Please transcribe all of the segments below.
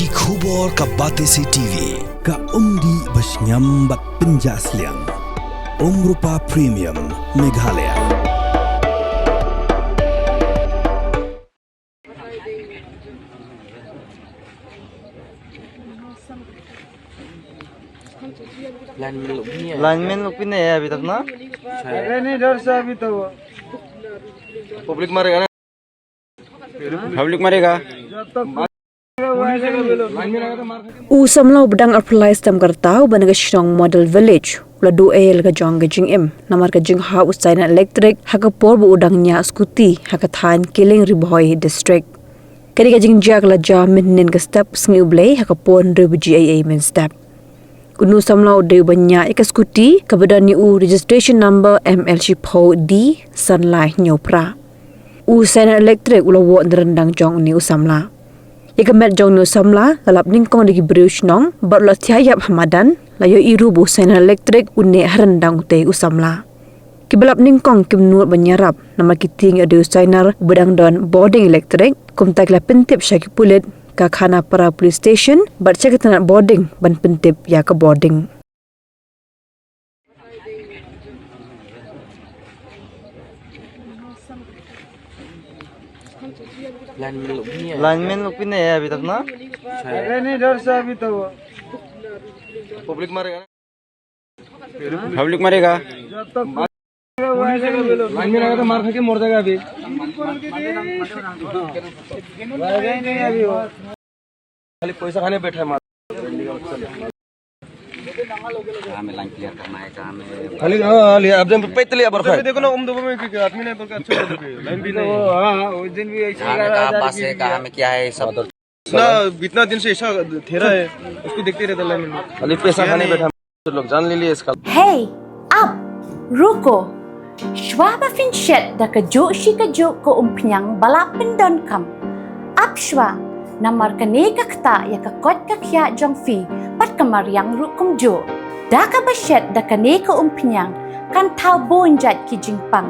Ki khubor ka Batesi TV ka umdi basnyam bak penjaslian Rupa Premium Meghalaya. Lineman लोग भी नहीं है अभी तक ना। अरे नहीं डर से अभी तो पब्लिक मारेगा ना, पब्लिक मारेगा। Samla bedang apply stem kertau banaga Shirong Model Village ladu el ga jong ga jing em namar ga jing ha Sainar Ilektrik haka por bu udang Ñiah Scooty haka than killing riboy district kadi ga jing jak la ja minin ga step sngi ublay haka pon ribu GAA min step Unu Samla uday banya ika Scooty kabadan ni u registration number MLC po D Sunlight nyopra Sainar Ilektrik ulawo Ryndang jong ni Samla Ika met jong no Samla lalap ningkong digi berius nong barla tiayap hamadan layo irubu Sainar Ilektrik une Ryndang te Samla. Kibalap ningkong kimnuat banyarap nama kiting ade Sainar bedang don boarding elektrik kumtak la pentip syaki pulit ka khana para police station bar cek tanat boarding ban pentip ya ka boarding. Lineman लोग भी नहीं है अभी तक ना। अरे नहीं डर से अभी तो पब्लिक मारेगा ना, पब्लिक मारेगा। जब तक लाइन में लगा तो मार खा के मर जाएगा अभी नहीं अभी वो खाली पैसा खाने बैठा है मार हमें लाइन क्लियर करना है काम है खाली। हाँ लिया अब जब पैदल लिया बरखा देखो ना उम्र में कि आदमी ने बोलकर अच्छा लाइन भी नहीं हां उस दिन भी ऐसे बस है कहा में क्या है सब ना इतना दिन से ऐसा ठहरा है उसको देखते रहता लाइन में खाली पैसा खाने बैठा लोग जान ले लिए इसका। Hey, up, ruko. Shwa fin shet da ka jo shi ka jo ko umpnyang balapin don kam. Up shwa, namar ka ne ka kta ya ka kot ka kya jong fi pat kamar yang rukum jo. Da ka ba shet da ka ne ka umpnyang kan tau bon jat ki jingpang.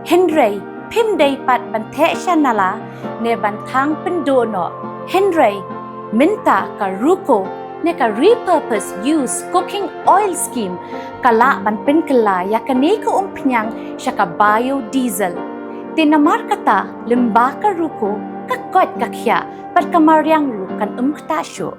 Henry, pim day pat ban the shanala ne ban thang pendo no. Henry, minta ka ruko ne ka repurpose use cooking oil scheme kala ban pen kala ya kane ko umpnyang syaka biodiesel tinamar kata lemba ka ruko ka kot ka khya par kamaryang rukan kta syo